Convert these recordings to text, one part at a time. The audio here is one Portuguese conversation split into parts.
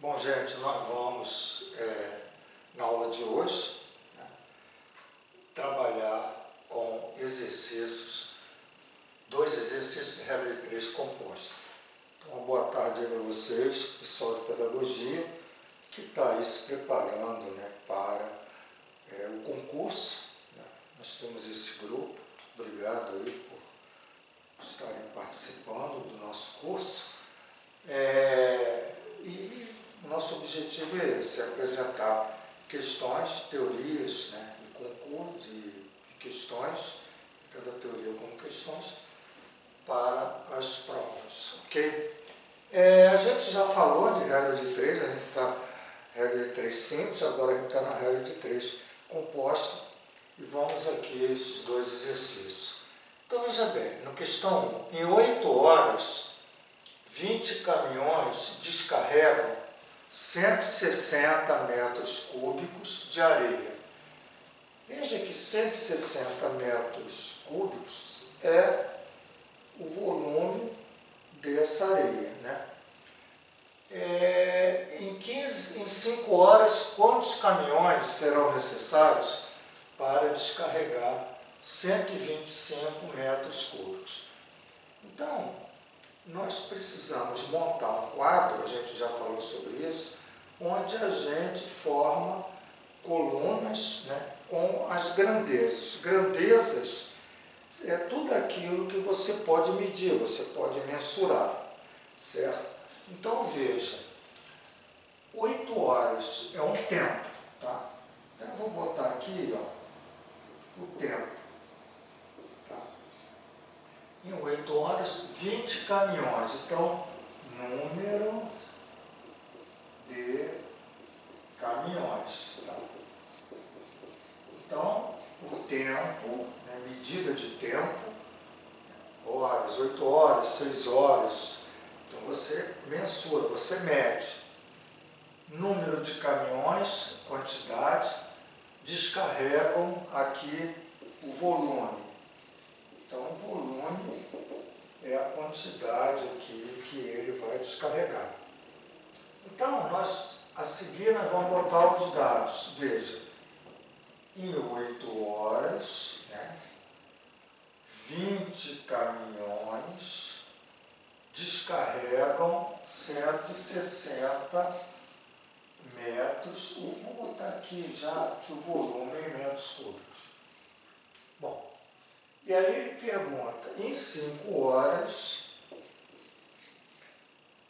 Bom, gente, nós vamos, na aula de hoje, né, trabalhar com exercícios, dois exercícios de regra de 3 composta. Então, uma boa tarde aí para vocês, pessoal de pedagogia, que está aí se preparando, né, para o concurso. Né? Nós temos esse grupo, obrigado aí por estarem participando do nosso curso. E o nosso objetivo é esse, apresentar questões, teorias, né, de concurso, de questões, tanto a teoria como questões, para as provas, ok? A gente já falou de regra de 3, a gente está na regra de 3 simples, agora a gente está na regra de 3 composta, e vamos aqui a esses dois exercícios. Então, veja bem, no questão 1, em 8 horas, 20 caminhões descarregam 160 metros cúbicos de areia. Veja que 160 metros cúbicos é o volume dessa areia, né? Em 5 horas, quantos caminhões serão necessários para descarregar 125 metros cúbicos? Então, nós precisamos montar um quadro, a gente já falou sobre isso, onde a gente forma colunas, né, com as grandezas. Grandezas é tudo aquilo que você pode medir, você pode mensurar, certo? Então, veja, 8 horas é um tempo, tá? Então, eu vou botar aqui, ó, o tempo. Em 8 horas, 20 caminhões. Então, número de caminhões. Tá? Então, o tempo, né, medida de tempo, horas, 8 horas, 6 horas. Então, você mensura, você mede. Número de caminhões, quantidade, descarregam aqui o volume. Então, o volume é a quantidade aqui que ele vai descarregar. Então, a seguir, nós vamos botar os dados. Veja, em 8 horas, né, 20 caminhões descarregam 160 metros. Vou botar aqui já que o volume é em metros cúbicos. Bom. E aí ele pergunta, em 5 horas,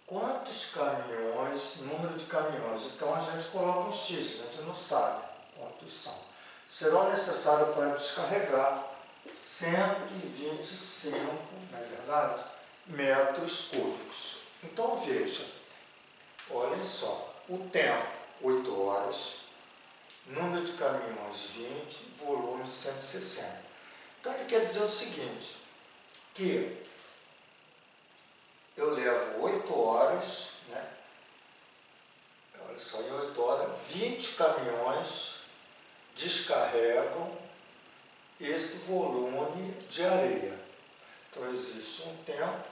quantos caminhões, número de caminhões? Então a gente coloca um X, a gente não sabe quantos são. Serão necessários para descarregar 125, não é verdade, metros cúbicos. Então veja, olhem só, o tempo, 8 horas, número de caminhões 20, volume 160. Então, ele quer dizer o seguinte, que eu levo 8 horas, né? Olha só, em 8 horas, 20 caminhões descarregam esse volume de areia. Então, existe um tempo,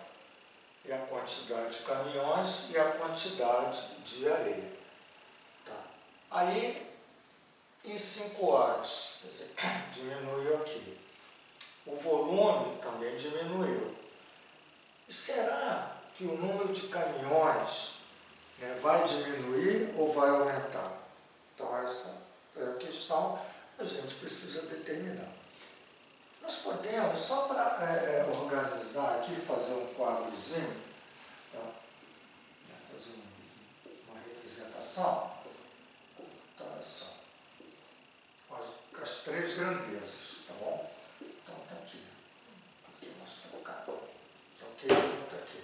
e a quantidade de caminhões e a quantidade de areia. Tá? Aí, em 5 horas, quer dizer, diminuiu aqui. O volume também diminuiu. E será que o número de caminhões, né, vai diminuir ou vai aumentar? Então, essa é a questão que a gente precisa determinar. Nós podemos, só para organizar aqui, fazer um quadrozinho, tá? Fazer uma representação. Então, olha só. Com as 3 grandezas, tá bom? Então, está aqui. Aqui nós colocar. Ok? Então, aqui.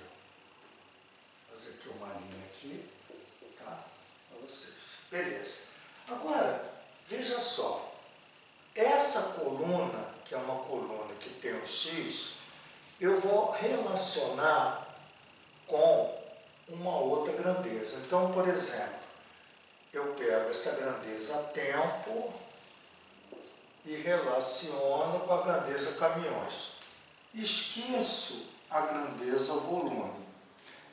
Vou fazer aqui uma linha aqui, tá? Para vocês. Beleza. Agora, veja só. Essa coluna, que é uma coluna que tem um X, eu vou relacionar com uma outra grandeza. Então, por exemplo, eu pego essa grandeza tempo e relaciono com a grandeza caminhões. Esqueço a grandeza volume.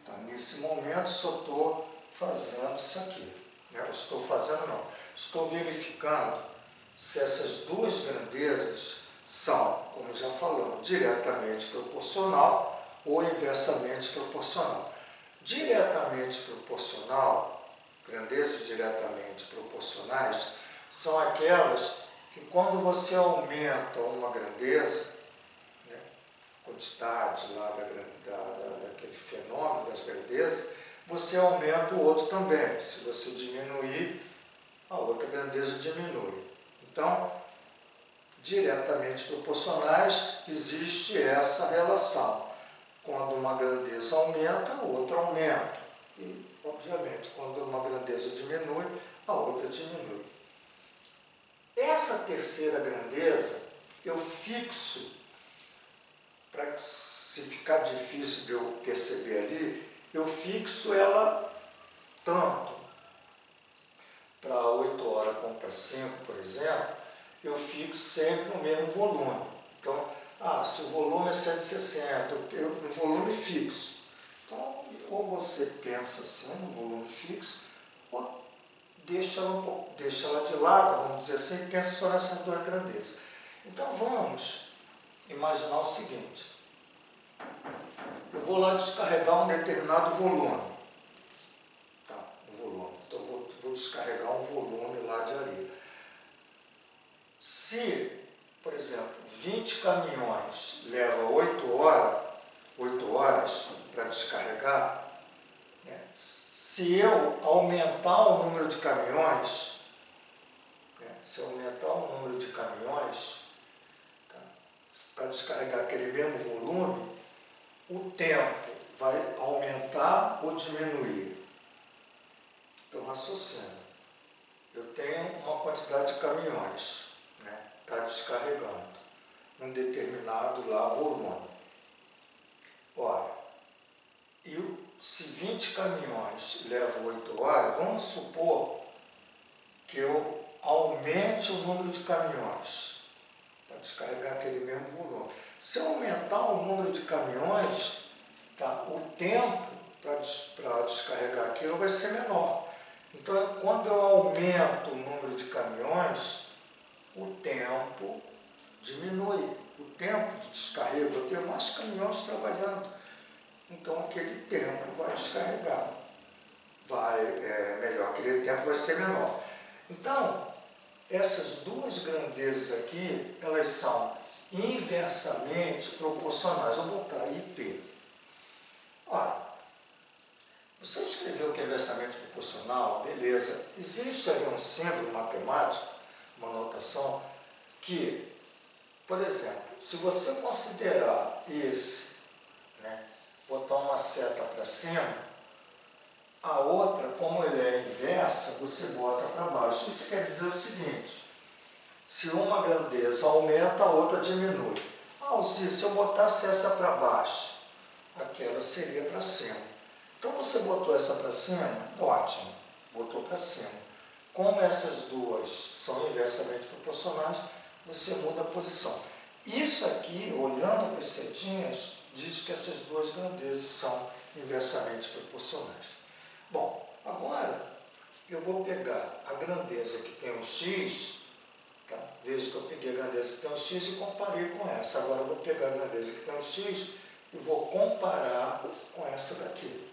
Tá? Nesse momento, só estou fazendo isso aqui. Eu estou fazendo não. Estou verificando se essas duas grandezas são, como já falamos, diretamente proporcional ou inversamente proporcional. Diretamente proporcional, grandezas diretamente proporcionais, são aquelas que quando você aumenta uma grandeza, né, quantidade lá daquele fenômeno das grandezas, você aumenta o outro também. Se você diminuir, a outra grandeza diminui. Então, diretamente proporcionais, existe essa relação. Quando uma grandeza aumenta, a outra aumenta. E, obviamente, quando uma grandeza diminui, a outra diminui. Essa terceira grandeza, eu fixo, para se ficar difícil de eu perceber ali, eu fixo ela tanto para 8 horas como para 5, por exemplo, eu fixo sempre o mesmo volume. Então, se o volume é 160, o volume fixo. Então, ou você pensa assim, no volume fixo, ou deixa ela de lado, vamos dizer assim, e pensa só nessas duas grandezas. Então, vamos imaginar o seguinte. Eu vou lá descarregar um determinado volume. Tá, um volume. Então, eu vou descarregar um volume lá de areia. Se, por exemplo, 20 caminhões levam 8 horas para descarregar, né? Se eu aumentar o número de caminhões, tá, para descarregar aquele mesmo volume, o tempo vai aumentar ou diminuir? Então, raciocina. Eu tenho uma quantidade de caminhões, está descarregando um determinado lá volume. Ora, se 20 caminhões levam 8 horas, vamos supor que eu aumente o número de caminhões para descarregar aquele mesmo volume. Se eu aumentar o número de caminhões, tá, o tempo para descarregar aquilo vai ser menor. Então, quando eu aumento o número de caminhões, o tempo diminui. O tempo de descarrego, eu tenho mais caminhões trabalhando. Então, aquele tempo vai descarregar. Aquele tempo vai ser menor. Então, essas duas grandezas aqui, elas são inversamente proporcionais. Eu vou botar IP. Ora, você escreveu que é inversamente proporcional, beleza. Existe ali um símbolo matemático, uma notação, que, por exemplo, se você considerar esse, botar uma seta para cima, a outra, como ele é inversa, você bota para baixo. Isso quer dizer o seguinte: se uma grandeza aumenta, a outra diminui. Se eu botasse essa para baixo, aquela seria para cima. Então você botou essa para cima, ótimo, botou para cima. Como essas duas são inversamente proporcionais, você muda a posição. Isso aqui, olhando para as setinhas, diz que essas duas grandezas são inversamente proporcionais. Bom, agora eu vou pegar a grandeza que tem um x, tá? Veja que eu peguei a grandeza que tem um x e comparei com essa. Agora eu vou pegar a grandeza que tem um x e vou comparar com essa daqui.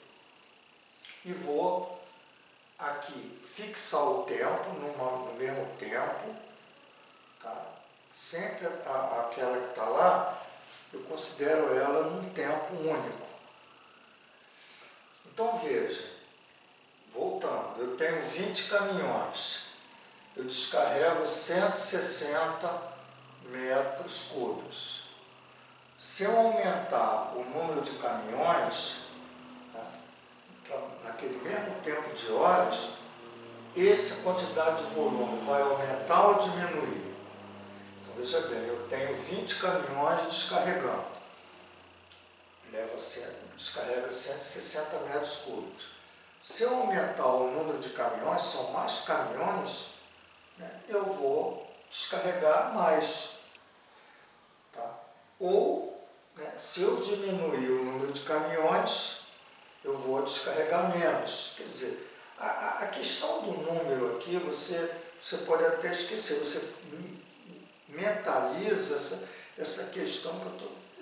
E vou aqui fixar o tempo no mesmo tempo, tá? Sempre aquela que está lá, eu considero ela num tempo único. Então veja, voltando, eu tenho 20 caminhões, eu descarrego 160 metros cúbicos. Se eu aumentar o número de caminhões, naquele mesmo tempo de horas, essa quantidade de volume vai aumentar ou diminuir? Então veja bem, eu tenho 20 caminhões descarregando, descarrega 160 metros cúbicos. Se eu aumentar o número de caminhões, são mais caminhões, eu vou descarregar mais. Tá? Ou, se eu diminuir o número de caminhões, eu vou descarregar menos. Quer dizer, A questão do número aqui, você pode até esquecer, você mentaliza essa questão,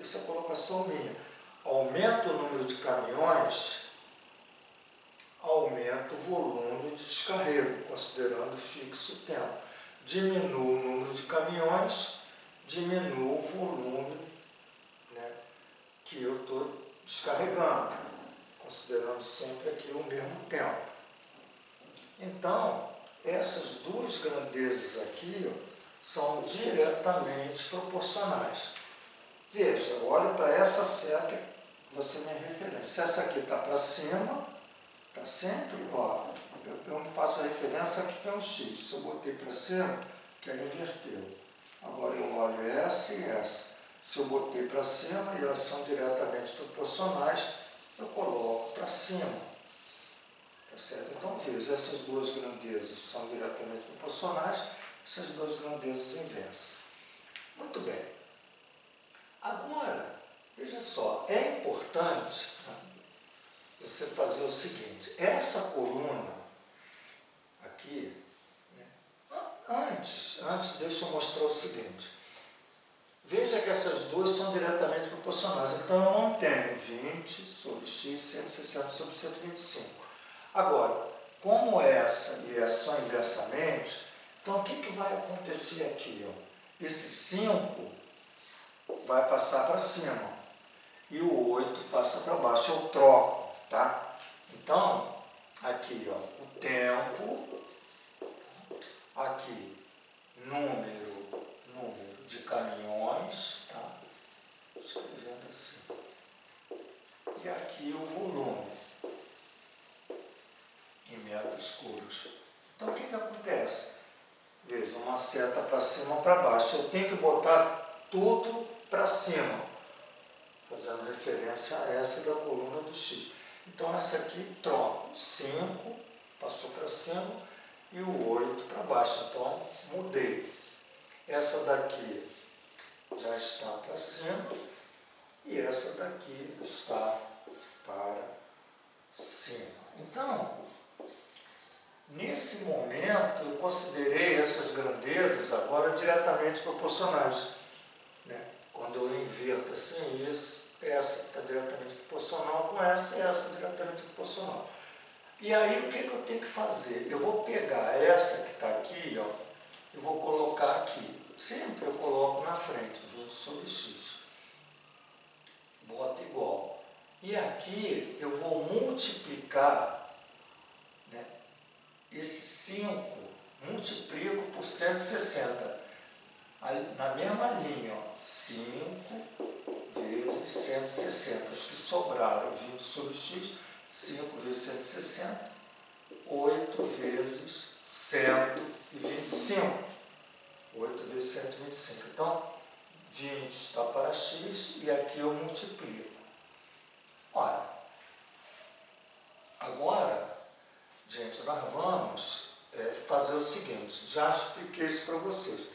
essa colocação minha. Aumenta o número de caminhões, aumenta o volume de descarrego, considerando fixo o tempo. Diminua o número de caminhões, diminua o volume, né, que eu estou descarregando, considerando sempre aqui o mesmo tempo. Então, essas duas grandezas aqui são diretamente proporcionais. Veja, olha para essa seta, você me referência. Se essa aqui está para cima, está sempre, ó, eu faço referência que tem um X. Se eu botei para cima, que ela inverteu. Agora eu olho essa e essa. Se eu botei para cima e elas são diretamente proporcionais, eu coloco para cima. Tá certo? Então veja, essas duas grandezas são diretamente proporcionais, essas duas grandezas inversas. Muito bem. Agora, veja só, é importante você fazer o seguinte, essa coluna aqui, né, antes deixa eu mostrar o seguinte, veja que essas duas são diretamente proporcionais, então eu não tenho 20 sobre x, 160 sobre 125. Agora, como essa e essa são inversamente, então o que vai acontecer aqui? Ó? Esse 5 vai passar para cima e o 8 passa para baixo, eu troco, tá? Então, aqui, ó, o tempo, aqui, número de caminhões, tá? Escrevendo assim. E aqui o volume, em metros cúbicos. Então, o que acontece? Veja, uma seta para cima ou para baixo. Eu tenho que botar tudo para cima, fazendo referência a essa da coluna do X. Então, essa aqui troca. 5 passou para cima e o 8 para baixo. Então, mudei. Essa daqui já está para cima e essa daqui está para cima. Então, nesse momento, eu considerei essas grandezas agora diretamente proporcionais. Né? Quando eu inverto assim, essa está diretamente proporcional com essa e essa diretamente proporcional. E aí, o que eu tenho que fazer? Eu vou pegar essa que está aqui, ó, e vou colocar aqui. Sempre eu coloco na frente, 20 sobre x. Boto igual. E aqui eu vou multiplicar, né, esse 5, multiplico por 160. Na mesma linha, ó, 5 vezes 160. Os que sobraram, 20 sobre x, 5 vezes 160, 8 vezes 125. 8 vezes 125. Então, 20 está para x e aqui eu multiplico. Olha, agora, gente, nós vamos fazer o seguinte, já expliquei isso para vocês.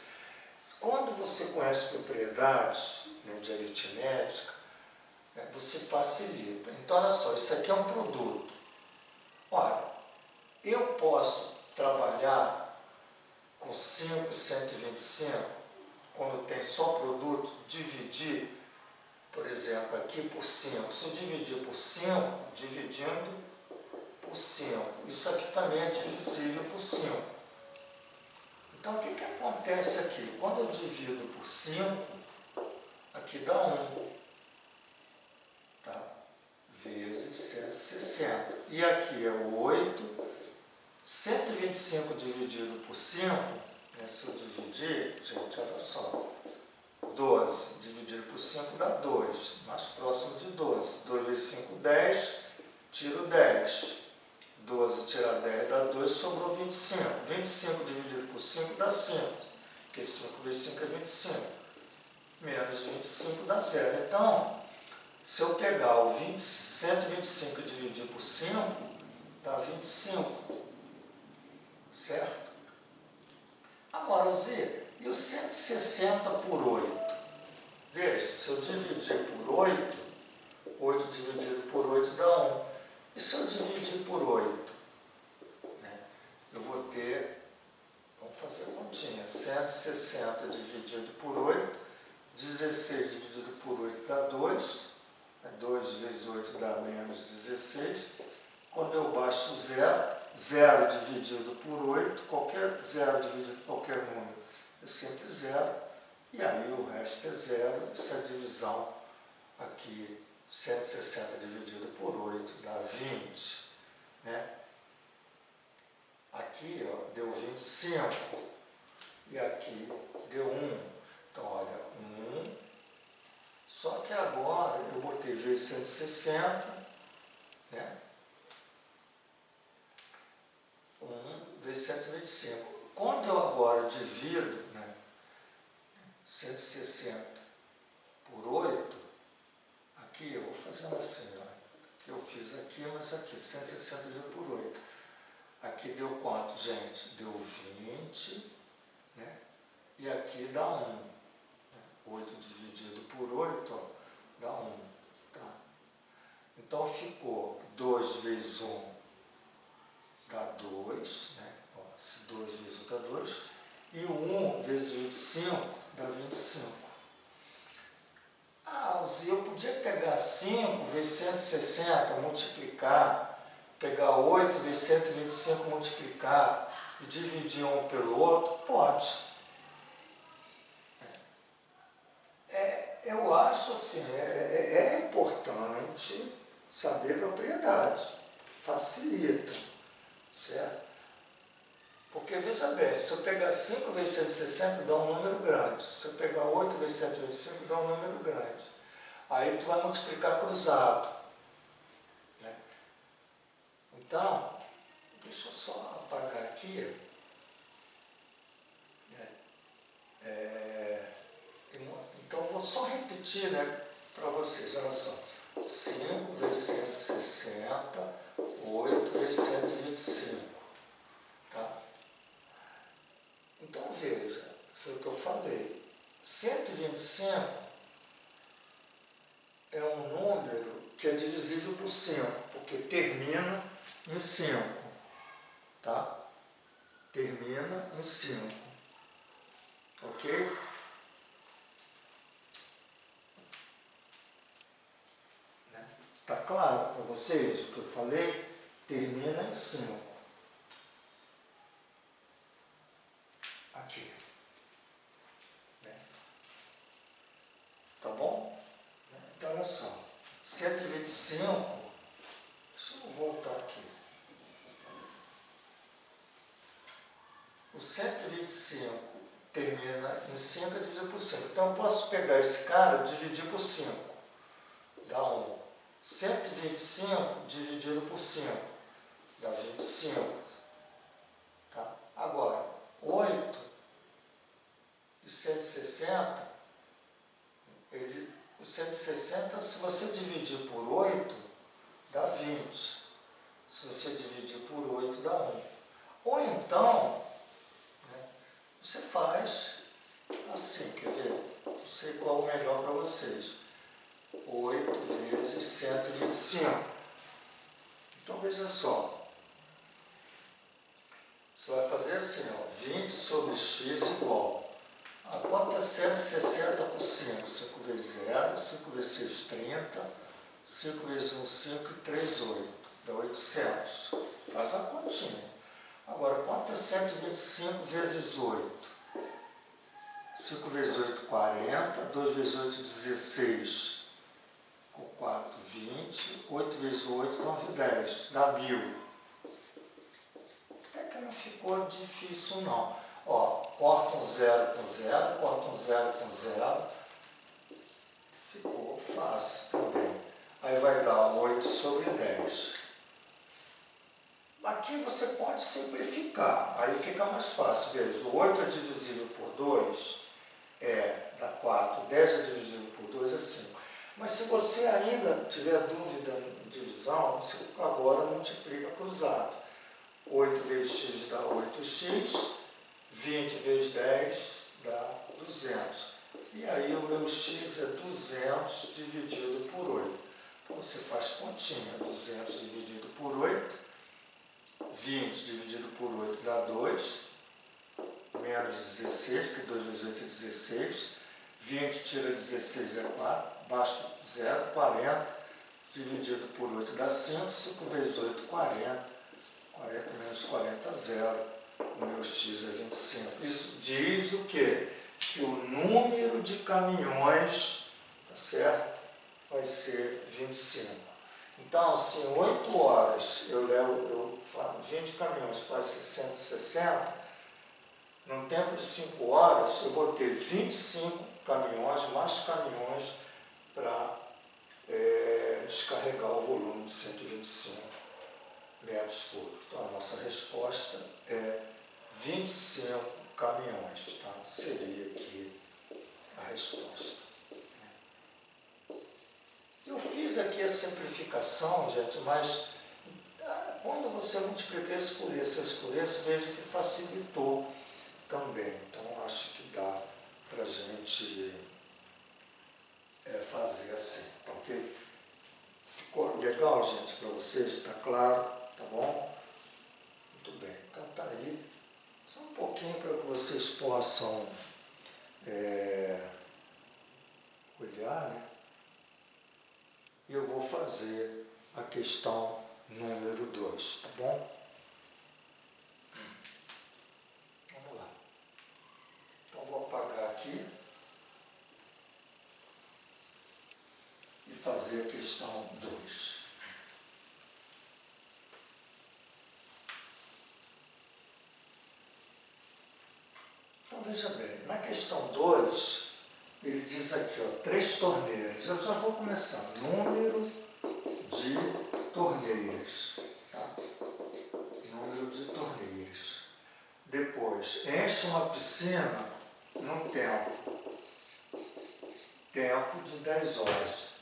Quando você conhece propriedades, né, de aritmética, né, você facilita. Então, olha só, isso aqui é um produto. Olha, eu posso trabalhar com 5 e 125, quando tem só produto, dividir, por exemplo, aqui por 5. Se eu dividir por 5, dividindo por 5. Isso aqui também é divisível por 5. Então, o que acontece aqui? Quando eu divido por 5, aqui dá 1. Tá? Vezes 160. E aqui é o 8. 125 dividido por 5, né, se eu dividir, gente, olha só, 12 dividido por 5 dá 2, mais próximo de 12. 2 vezes 5, 10, tiro 10. 12 tirar 10 dá 2, sobrou 25. 25 dividido por 5 dá 5, porque 5 vezes 5 é 25. Menos 25 dá 0. Então, se eu pegar o 125 e dividir por 5, dá 25. Certo? Agora, e o 160 por 8? Veja, se eu dividir por 8, 8 dividido por 8 dá 1. E se eu dividir por 8? 160 dividido por 8, 16 dividido por 8 dá 2, 2 vezes 8 dá menos 16. Quando eu baixo zero, 0 dividido por 8, qualquer 0 dividido por qualquer número é sempre 0, e aí o resto é 0, essa divisão aqui, 160 dividido por 8 dá 20, né? Aqui, ó, deu 25, e aqui deu 1. Então, olha, 1, só que agora eu botei vezes 160, né? 1 vezes 125. Quando eu agora divido, né, 160 por 8, aqui eu vou fazendo assim, ó, que eu fiz aqui, mas aqui, 160 dividido por 8. Aqui deu quanto, gente? Deu 20, né? E aqui dá 1. 8 dividido por 8, ó, dá 1. Tá? Então ficou 2 vezes 1 dá 2, né? Ó, esse 2 vezes 1 dá 2. E o 1 vezes 25 dá 25. Ah, eu podia pegar 5 vezes 160, multiplicar, pegar 8 vezes 125, multiplicar e dividir um pelo outro? Pode. Eu acho assim, é importante saber propriedade, facilita, certo? Porque, veja bem, se eu pegar 5 vezes 160, dá um número grande. Se eu pegar 8 vezes 125, dá um número grande. Aí tu vai multiplicar cruzado, né? Então, deixa eu só apagar aqui. Então, eu vou só repetir, né, para vocês, olha só. 5 vezes 160, 8 vezes 125. Tá? Então, veja, foi o que eu falei. 125 é um número que é divisível por 5, porque termina em 5. Tá? Termina em 5. Ok? Está claro para vocês o que eu falei? Termina em 5. Aqui. Né? Tá bom? Então, olha só. 125, deixa eu voltar aqui. O 125 termina em 5 e dividir por 5. Então, eu posso pegar esse cara e dividir por 5. Dá 1. 125 dividido por 5 dá 25. Tá? Agora, 8 e 160, o 160, se você dividir por 8, dá 20. Se você dividir por 8, dá 1. Ou então, né, você faz assim, quer ver? Não sei qual é o melhor para vocês. 8 vezes 125. Então, veja só. Você vai fazer assim, ó, 20 sobre x igual. A quanto é 160 por 5? 5 vezes 0, 5 vezes 6, 30. 5 vezes 1, 5 e 3, 8. Dá 800. Faz a continha. Agora, quanto é 125 vezes 8? 5 vezes 8, 40. 2 vezes 8, 16. Com 4, 20, 8 vezes 8, 9, 10, dá 1000. Até que não ficou difícil não. Ó, corta um 0 com 0, corta um 0 com 0, ficou fácil também. Aí vai dar 8 sobre 10. Aqui você pode simplificar, aí fica mais fácil. Veja, o 8 é divisível por 2, dá 4, 10 é divisível por 2, é 5. Mas se você ainda tiver dúvida em divisão, você agora multiplica cruzado. 8 vezes x dá 8x, 20 vezes 10 dá 200. E aí o meu x é 200 dividido por 8. Então você faz continha, 200 dividido por 8, 20 dividido por 8 dá 2, menos 16, porque 2 vezes 8 é 16. 20 tira 16 é 4, baixo 0, 40, dividido por 8 dá 5, 5 vezes 8, 40. 40 menos 40, 0. O meu x é 25. Isso diz o quê? Que o número de caminhões, tá certo? Vai ser 25. Então, se em 8 horas eu falo 20 caminhões faz 660, num tempo de 5 horas eu vou ter 25 caminhões, mais caminhões para descarregar o volume de 125 metros cúbicos. Então, a nossa resposta é 25 caminhões, tá? Seria aqui a resposta. Eu fiz aqui a simplificação, gente, mas quando você multiplica esse por esse, veja que facilitou também. Então, acho que dá para a gente fazer assim, tá ok? Ficou legal, gente, para vocês? Está claro? Tá bom? Muito bem. Então, tá aí. Só um pouquinho para que vocês possam olhar, né? E eu vou fazer a questão número 2, tá bom? Vamos lá. Então, vou apagar aqui e fazer a questão 2. Então, veja bem, na questão 2, ele diz aqui, ó, 3 torneiras. Eu já vou começar. Número de torneiras. Tá? Número de torneiras. Depois, enche uma piscina num tempo de 10 horas.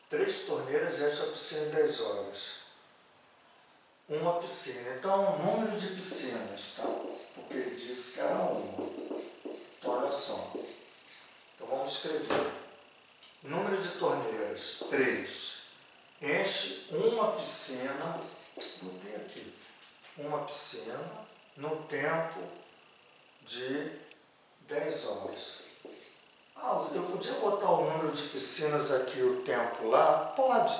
3 torneiras enchem a piscina em 10 horas. Uma piscina. Então, o número de piscinas, tá? Porque ele disse que era uma. Então, olha só. Então, vamos escrever. Número de torneiras, 3. Enche uma piscina, botei aqui, uma piscina no tempo de 10 horas. Eu podia botar o número de piscinas aqui, o tempo lá? Pode.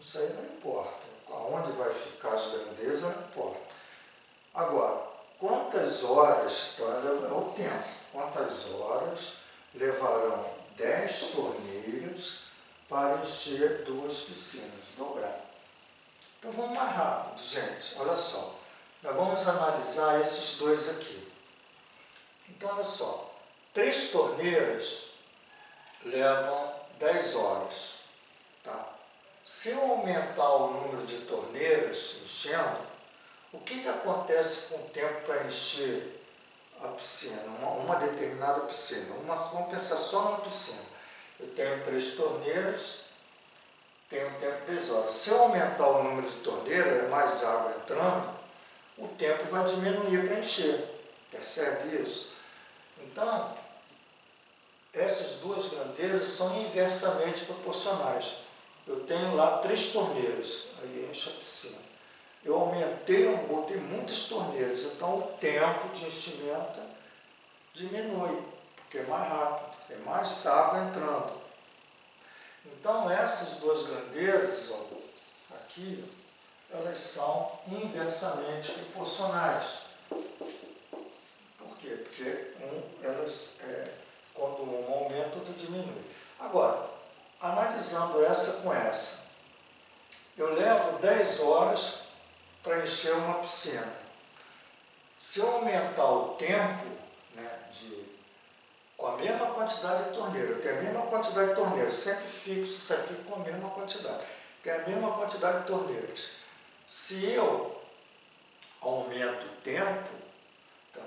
Isso aí não importa. Aonde vai ficar as grandezas não importa. Agora, quantas horas, então é o tempo, quantas horas levarão 10 torneiras para encher 2 piscinas, dobrar? Então vamos mais rápido, gente, olha só. Nós vamos analisar esses dois aqui. Então, olha só, 3 torneiras levam 10 horas, tá? Se eu aumentar o número de torneiras enchendo, o que acontece com o tempo para encher a piscina, uma determinada piscina? Vamos pensar só numa piscina. Eu tenho 3 torneiras, tenho um tempo de 10 horas. Se eu aumentar o número de torneiras, mais água entrando, o tempo vai diminuir para encher. Percebe isso? Então, essas duas grandezas são inversamente proporcionais. Eu tenho lá 3 torneiras, aí enche a piscina. Eu aumentei, eu botei muitas torneiras, então o tempo de enchimento diminui, porque é mais rápido, porque é mais água entrando. Então, essas duas grandezas, ó, aqui, elas são inversamente proporcionais. Por quê? Porque quando uma aumenta, outra diminui. Agora, analisando essa com essa, eu levo 10 horas para encher uma piscina. Se eu aumentar o tempo, né, com a mesma quantidade de torneira, eu tenho a mesma quantidade de torneiras, sempre fixo isso aqui com a mesma quantidade, tem a mesma quantidade de torneiras. Se eu aumento o tempo, tá,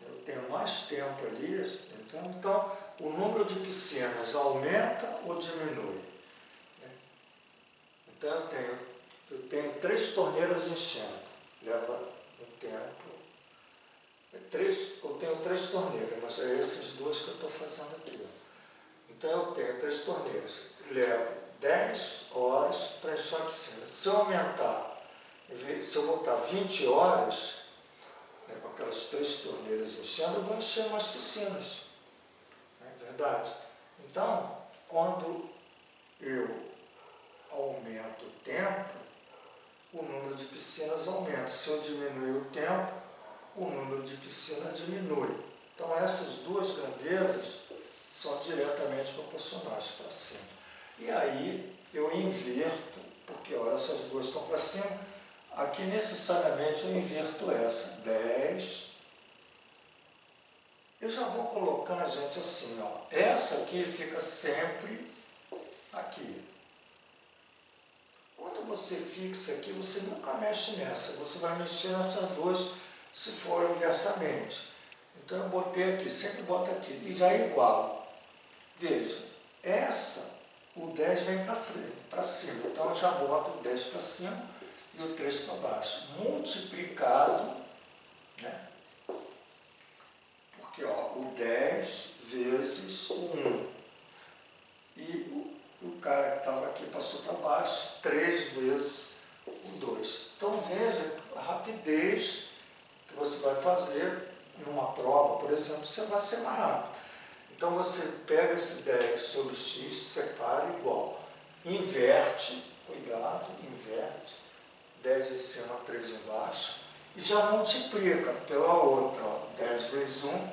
eu tenho mais tempo ali, então o número de piscinas aumenta ou diminui? Então eu tenho 3 torneiras enchendo, leva um tempo. Eu tenho 3 torneiras, mas é essas duas que eu estou fazendo aqui. Ó. Então eu tenho 3 torneiras, levo 10 horas para encher a piscina. Se eu aumentar, se eu botar 20 horas, né, com aquelas 3 torneiras enchendo, eu vou encher mais piscinas. Não é verdade? Então, quando eu aumento o tempo, o número de piscinas aumenta. Se eu diminuir o tempo, o número de piscinas diminui. Então, essas duas grandezas são diretamente proporcionais para cima. E aí, eu inverto, porque olha, essas duas estão para cima, aqui necessariamente eu inverto essa, 10. Eu já vou colocar, gente, assim, ó, essa aqui fica sempre aqui. Quando você fixa aqui, você nunca mexe nessa, você vai mexer nessas duas se for inversamente. Então eu botei aqui, sempre boto aqui, e já é igual. Veja, essa, o 10 vem para frente, para cima, então eu já boto o 10 para cima e o 3 para baixo, multiplicado, né? Porque ó, o 10 vezes o 1, e o cara que estava aqui passou para baixo, 3 vezes o 2. Então veja a rapidez que você vai fazer numa prova, por exemplo, você vai ser mais rápido. Então você pega esse 10 sobre x, separa igual, inverte, cuidado, inverte, 10 em cima, 3 embaixo, e já multiplica pela outra, ó, 10 vezes 1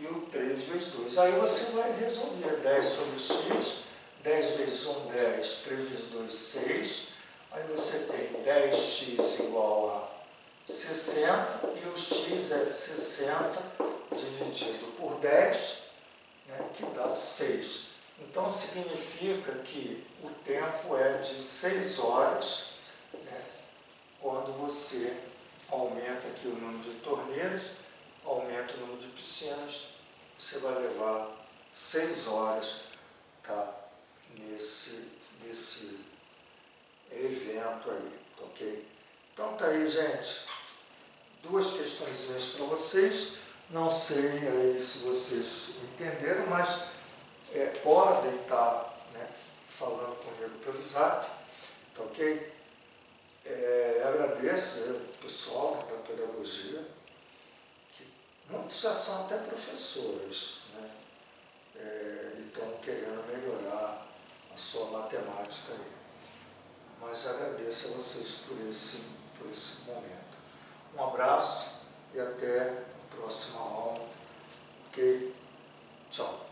e o 3 vezes 2. Aí você vai resolver 10 sobre x, 10 vezes 1, 10, 3 vezes 2, 6. Aí você tem 10x igual a 60 e o x é 60 dividido por 10, né, que dá 6. Então significa que o tempo é de 6 horas, né, quando você aumenta aqui o número de torneiras, aumenta o número de piscinas, você vai levar 6 horas, tá, nesse evento aí, ok? Então tá aí, gente, 2 questõezinhas para vocês. Não sei aí se vocês entenderam, mas podem estar, né, falando comigo pelo zap, tá ok? Agradeço o pessoal, né, da pedagogia, que muitos já são até professores, né, e estão querendo melhorar a sua matemática aí. Mas agradeço a vocês por esse momento. Um abraço e até a próxima aula. Ok? Tchau.